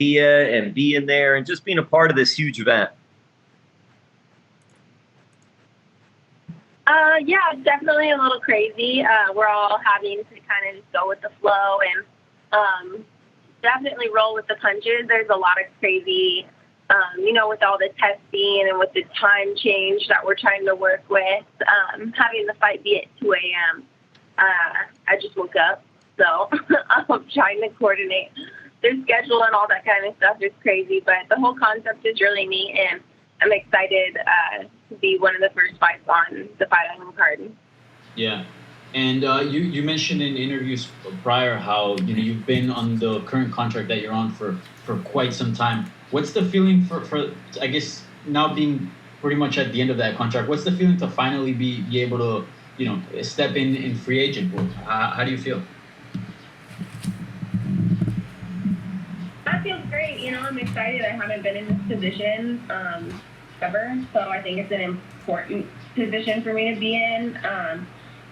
idea and being there and just being a part of this huge event? Yeah, it's definitely a little crazy. We're all having to kind of just go with the flow and definitely roll with the punches. There's a lot of crazy, with all the testing and with the time change that we're trying to work with, having the fight be at 2 a.m. I just woke up, so I'm trying to coordinate their schedule and all that kind of stuff is crazy. But the whole concept is really neat, and I'm excited to be one of the first fights on the Fight Island card. Yeah. And you mentioned in interviews prior how you've been on the current contract that you're on for quite some time. What's the feeling for I guess now being pretty much at the end of that contract? What's the feeling to finally be able to step in free agent world? How do you feel? That feels great. I'm excited. I haven't been in this position ever, so I think it's an important position for me to be in.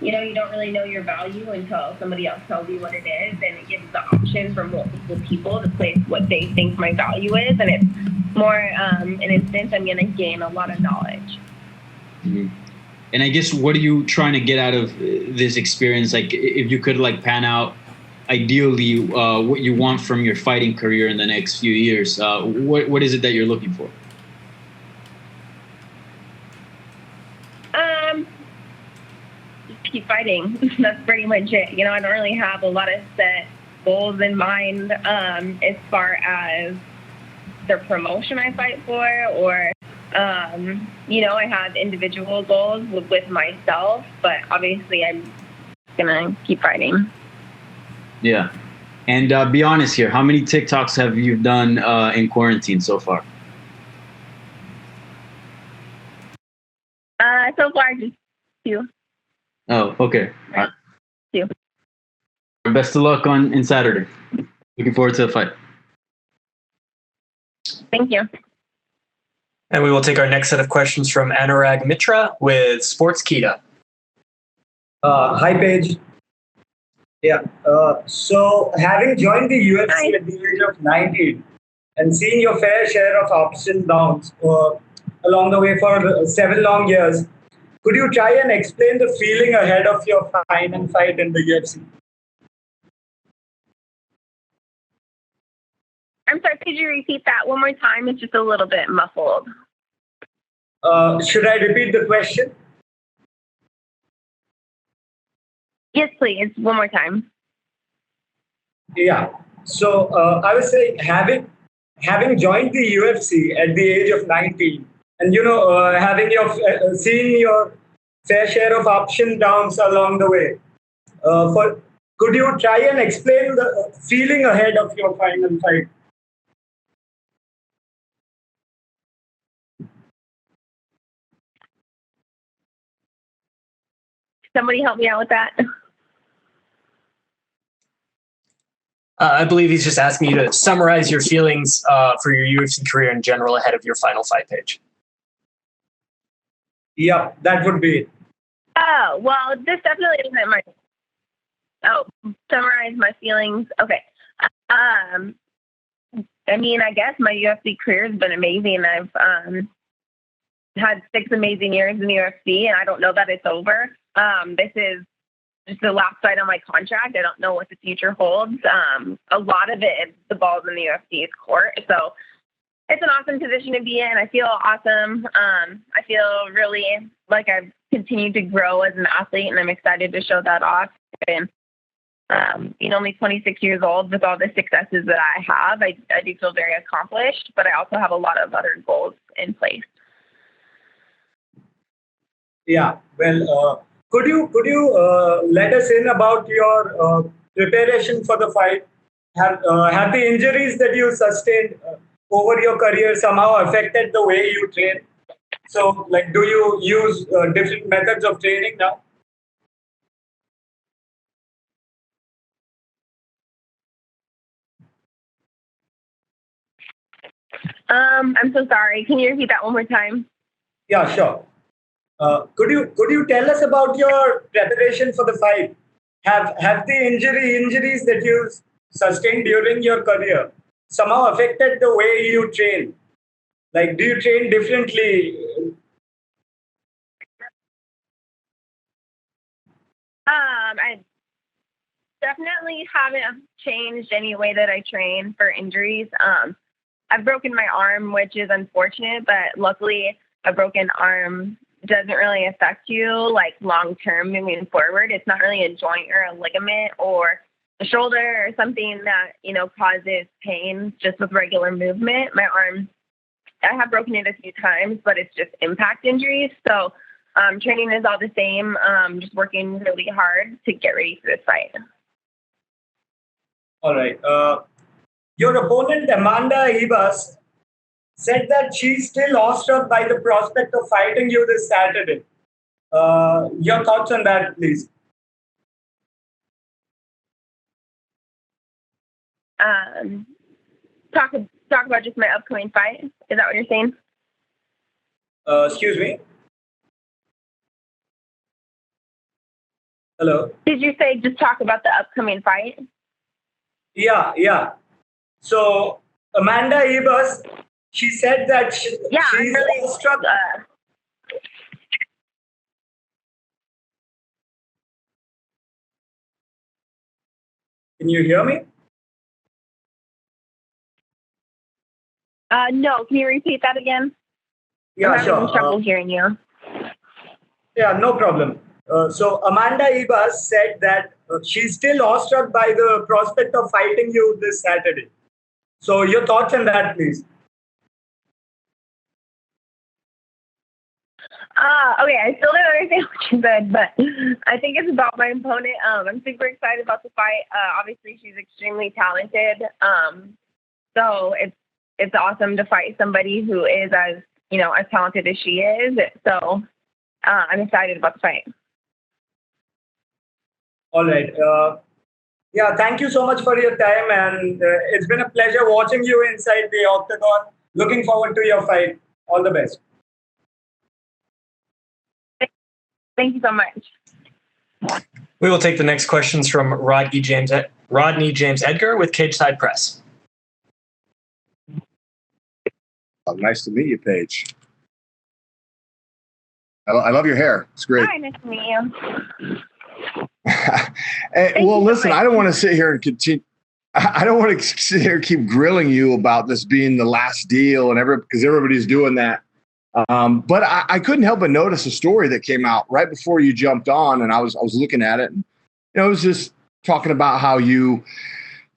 You don't really know your value until somebody else tells you what it is, and it gives the option for multiple people to place what they think my value is, and it's more an instance I'm going to gain a lot of knowledge. Mm-hmm. And I guess, what are you trying to get out of this experience? Like, if you could pan out ideally what you want from your fighting career in the next few years, what is it that you're looking for? Keep fighting. That's pretty much it. I don't really have a lot of set goals in mind as far as the promotion I fight for, or I have individual goals with myself, but obviously I'm gonna keep fighting. Yeah. And be honest here, how many TikToks have you done in quarantine so far? So far, just 2. Oh, okay. Right. 2. Best of luck in Saturday. Looking forward to the fight. Thank you. And we will take our next set of questions from Anurag Mitra with Sports Kita. Hi, Paige. Yeah. So having joined the UFC at the age of 19 and seeing your fair share of ups and downs along the way for 7 long years, could you try and explain the feeling ahead of your final fight in the UFC? I'm sorry, could you repeat that one more time? It's just a little bit muffled. Should I repeat the question? Yes, please. One more time. Yeah. So I was saying, having joined the UFC at the age of 19, and having seeing your fair share of ups and downs along the way, could you try and explain the feeling ahead of your final fight? Somebody help me out with that. I believe he's just asking you to summarize your feelings for your UFC career in general ahead of your final fight, Paige. Yeah, that would be it. Oh, well, this definitely isn't summarize my feelings. Okay. I guess my UFC career has been amazing. I've had 6 amazing years in the UFC, and I don't know that it's over. This is just the last fight on my contract. I don't know what the future holds. A lot of it, the ball's in the UFC's court. So it's an awesome position to be in. I feel awesome. I feel really like I've continued to grow as an athlete, and I'm excited to show that off. And only 26 years old with all the successes that I have, I do feel very accomplished, but I also have a lot of other goals in place. Yeah, well, could you let us in about your preparation for the fight? Have the injuries that you sustained over your career somehow affected the way you train? So, do you use different methods of training now? I'm so sorry. Can you repeat that one more time? Yeah, sure. Could you tell us about your preparation for the fight? Have the injuries that you sustained during your career somehow affected the way you train? Like, do you train differently? I definitely haven't changed any way that I train for injuries. I've broken my arm, which is unfortunate, but luckily a broken arm doesn't really affect you like long term moving forward. It's not really a joint or a ligament or a shoulder or something that, causes pain just with regular movement. My arm, I have broken it a few times, but it's just impact injuries. So training is all the same. Just working really hard to get ready for this fight. All right. Your opponent, Amanda Ibas, said that she's still awestruck by the prospect of fighting you this Saturday. Your thoughts on that, please? Talk about just my upcoming fight. Is that what you're saying? Excuse me? Hello? Did you say just talk about the upcoming fight? Yeah. So, Amanda Ibas, she said that she's really awestruck. Can you hear me? No. Can you repeat that again? Yeah, I'm having sure. trouble hearing you. Yeah, no problem. So Amanda Ibas said that she's still awestruck by the prospect of fighting you this Saturday. So your thoughts on that, please. Okay, I still don't understand what you said, but I think it's about my opponent. I'm super excited about the fight. Obviously, she's extremely talented. So it's awesome to fight somebody who is as talented as she is. So I'm excited about the fight. All right. Yeah, thank you so much for your time, and it's been a pleasure watching you inside the octagon. Looking forward to your fight. All the best. Thank you so much. We will take the next questions from Rodney James Edgar with Cage Side Press. Nice to meet you, Paige. I love your hair. It's great. Hi, nice to meet you. Well, listen, I don't want to sit here and continue. I don't want to sit here and keep grilling you about this being the last deal and because everybody's doing that. But I couldn't help but notice a story that came out right before you jumped on, and I was looking at it, and it was just talking about how you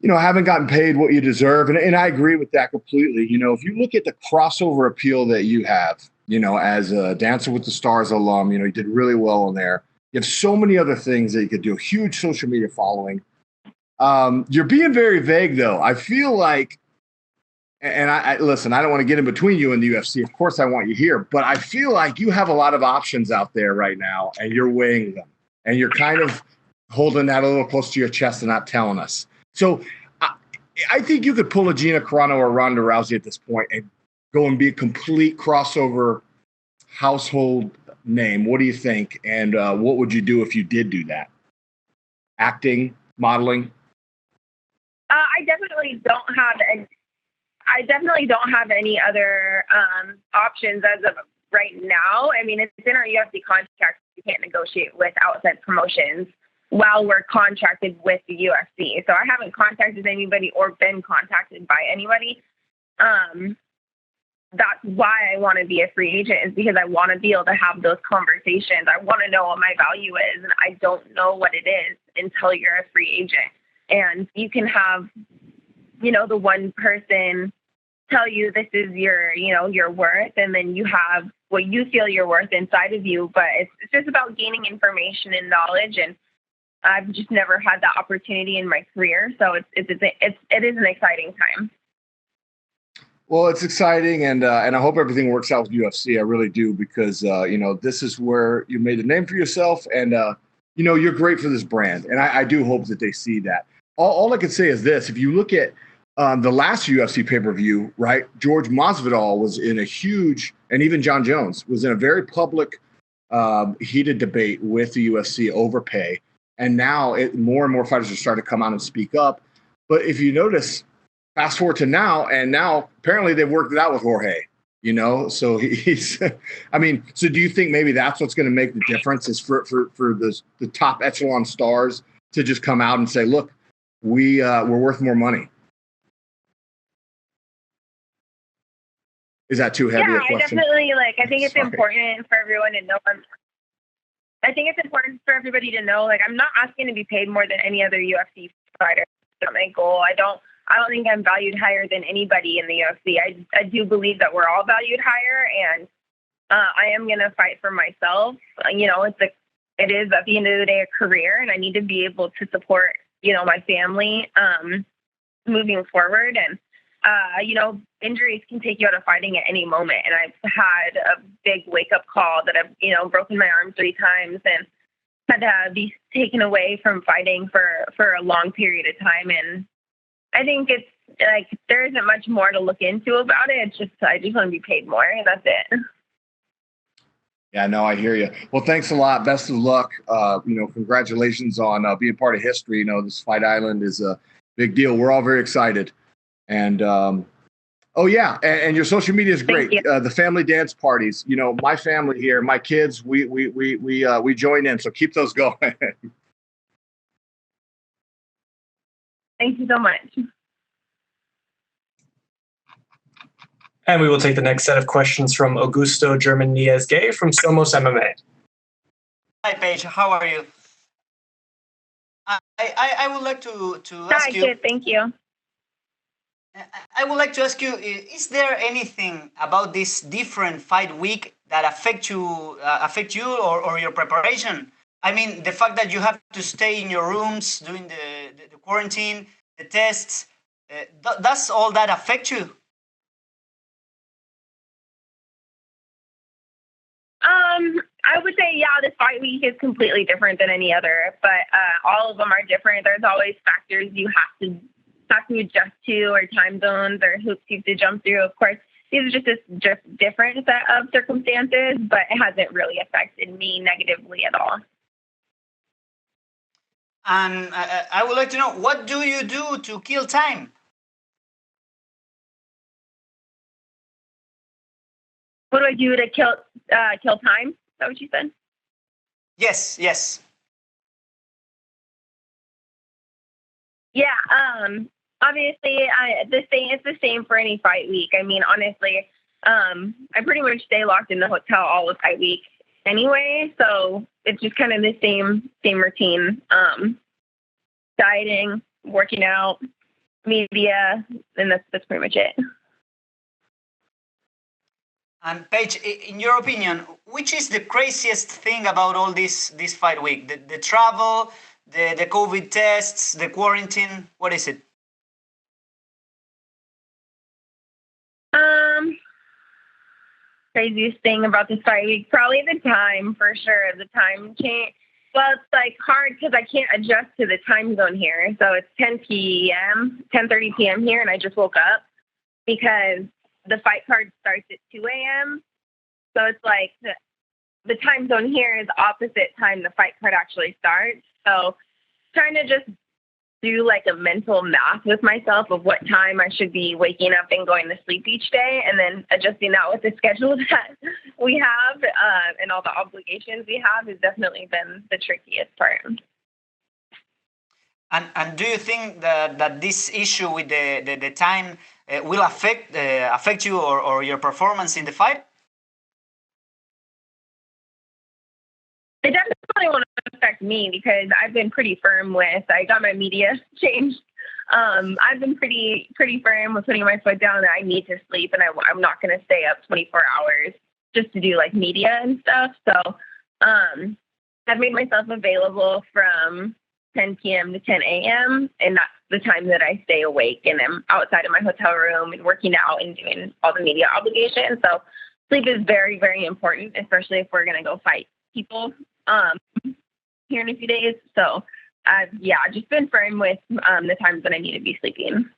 haven't gotten paid what you deserve, and I agree with that completely. If you look at the crossover appeal that you have, as a Dancer with the Stars alum, you did really well in there. You have so many other things that you could do. A huge social media following. You're being very vague, though. I feel like. And I listen, I don't want to get in between you and the UFC. Of course, I want you here. But I feel like you have a lot of options out there right now, and you're weighing them. And you're kind of holding that a little close to your chest and not telling us. So I think you could pull a Gina Carano or Ronda Rousey at this point and go and be a complete crossover household name. What do you think? And what would you do if you did do that? Acting, modeling? I definitely don't have any other options as of right now. I mean, it's in our UFC contract. We can't negotiate with outside promotions while we're contracted with the UFC. So I haven't contacted anybody or been contacted by anybody. That's why I want to be a free agent, is because I want to be able to have those conversations. I want to know what my value is, and I don't know what it is until you're a free agent. And you can have the one person tell you this is your worth, and then you have what you feel your worth inside of you. But it's just about gaining information and knowledge, and I've just never had that opportunity in my career. So it is an exciting time. Well, it's exciting, and I hope everything works out with UFC. I really do, because this is where you made a name for yourself, and you're great for this brand, and I do hope that they see that. All I can say is this: if you look at the last UFC pay-per-view, right, George Masvidal was in a huge, and even John Jones was in a very public, heated debate with the UFC over pay, and now more and more fighters are starting to come out and speak up. But if you notice, fast forward to now, and now apparently they've worked it out with Jorge. So he's. I mean, so do you think maybe that's what's going to make the difference is for the top echelon stars to just come out and say, look, we're worth more money? Is that too heavy a question? I definitely I think it's important for everyone to know. I think it's important for everybody to know, I'm not asking to be paid more than any other UFC fighter. That's not my goal. I don't think I'm valued higher than anybody in the UFC. I do believe that we're all valued higher, and I am going to fight for myself. It is at the end of the day a career, and I need to be able to support, my family moving forward. And, injuries can take you out of fighting at any moment. And I've had a big wake-up call that I've, broken my arm 3 times and had to be taken away from fighting for a long period of time. And I think it's there isn't much more to look into about it. It's just I just want to be paid more, and that's it. Yeah, no, I hear you. Well, thanks a lot. Best of luck. Congratulations on being part of history. This Fight Island is a big deal. We're all very excited. And and your social media is great. The family dance parties. My family here, my kids, we join in. So keep those going. Thank you so much. And we will take the next set of questions from Augusto German Nies-Gay from Somos MMA. Hi, Paige. How are you? I would like to ask you. Hi, good. Thank you. I would like to ask you: is there anything about this different fight week that affect you or your preparation? I mean, the fact that you have to stay in your rooms during the quarantine, the tests, does all that affect you? I would say, this fight week is completely different than any other, but all of them are different. There's always factors you have to adjust to, or time zones, or hoops you have to jump through. Of course, these are just different set of circumstances, but it hasn't really affected me negatively at all. And I would like to know, what do you do to kill time? What do I do to kill time? Is that what you said? Yes. Yeah. Obviously, it's the same for any fight week. I mean, honestly, I pretty much stay locked in the hotel all of fight week anyway, so it's just kind of the same routine. Dieting, working out, media, and that's pretty much it. And Paige, in your opinion, which is the craziest thing about all this fight week? The travel, the COVID tests, the quarantine? What is it? Craziest thing about this fight week, probably the time, for sure. The time change. Well, it's hard because I can't adjust to the time zone here. So it's 10:30 p.m. here, and I just woke up because the fight card starts at 2 a.m. So it's the time zone here is opposite time the fight card actually starts. So trying to just do a mental math with myself of what time I should be waking up and going to sleep each day, and then adjusting that with the schedule that we have and all the obligations we have has definitely been the trickiest part. And do you think that this issue with the time will affect you or your performance in the fight? It definitely won't affect me because I've been pretty firm I got my media changed. I've been pretty firm with putting my foot down that I need to sleep, and I'm not going to stay up 24 hours just to do media and stuff. So I've made myself available from 10 p.m. to 10 a.m. and that's the time that I stay awake, and I'm outside of my hotel room and working out and doing all the media obligations. So sleep is very, very important, especially if we're going to go fight people here in a few days. So I've just been firm with the times that I need to be sleeping.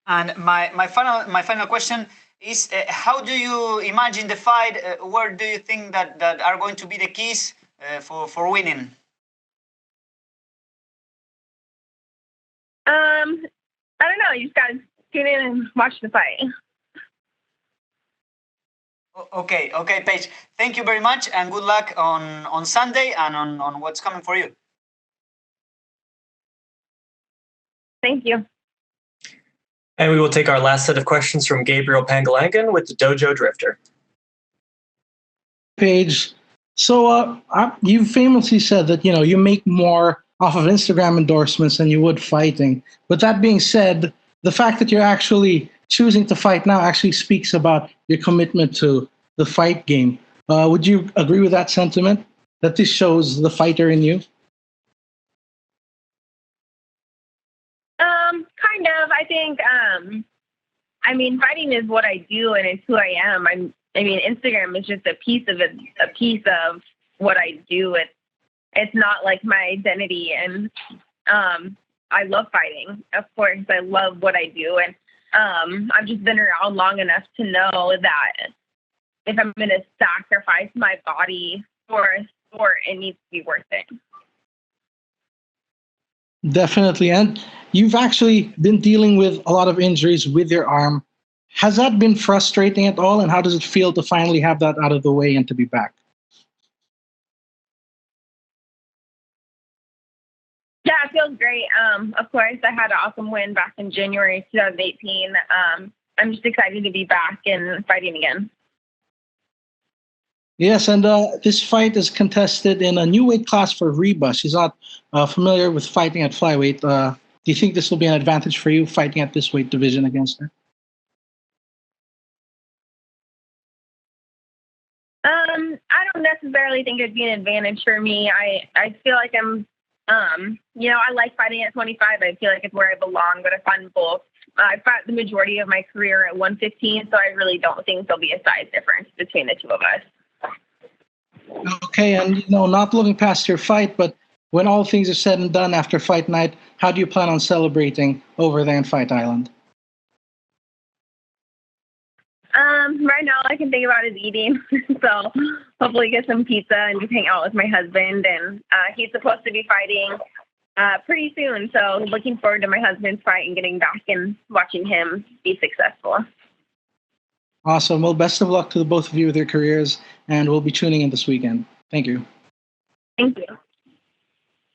And my final question is, how do you imagine the fight? Where do you think that are going to be the keys for winning? I don't know. You just got to tune in and watch the fight. Okay, Paige. Thank you very much, and good luck on Sunday and on what's coming for you. Thank you. And we will take our last set of questions from Gabriel Pangalangan with the Dojo Drifter. Paige, so you famously said that you make more off of Instagram endorsements than you would fighting. But that being said, the fact that you're actually choosing to fight now actually speaks about your commitment to the fight game. Would you agree with that sentiment? That this shows the fighter in you? Kind of. I think, fighting is what I do and it's who I am. Instagram is just a piece of what I do. It's not like my identity. And I love fighting. Of course, I love what I do. And I've just been around long enough to know that if I'm going to sacrifice my body for a sport, it needs to be worth it. Definitely. And you've actually been dealing with a lot of injuries with your arm. Has that been frustrating at all? And how does it feel to finally have that out of the way and to be back? Yeah, it feels great. Of course, I had an awesome win back in January 2018. I'm just excited to be back and fighting again. Yes, and this fight is contested in a new weight class for Reba. She's not familiar with fighting at flyweight. Do you think this will be an advantage for you fighting at this weight division against her? I don't necessarily think it'd be an advantage for me. I feel like I like fighting at 25. I feel like it's where I belong, but I find both. I fought the majority of my career at 115, so I really don't think there'll be a size difference between the two of us. Okay, and not looking past your fight, but when all things are said and done after fight night, how do you plan on celebrating over there in Fight Island? Right now, all I can think about is eating. So hopefully get some pizza and just hang out with my husband. And he's supposed to be fighting pretty soon. So looking forward to my husband's fight and getting back and watching him be successful. Awesome. Well, best of luck to the both of you with your careers, and we'll be tuning in this weekend. Thank you. Thank you.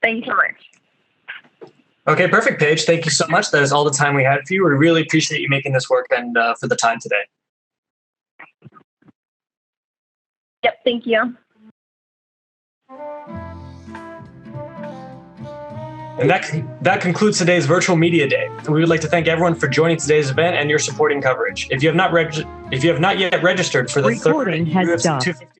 Thank you so much. Okay, perfect, Paige. Thank you so much. That is all the time we had for you. We really appreciate you making this work and for the time today. Yep, thank you. And that concludes today's virtual media day. We would like to thank everyone for joining today's event and your supporting coverage. If you have not yet registered for the third UFC 250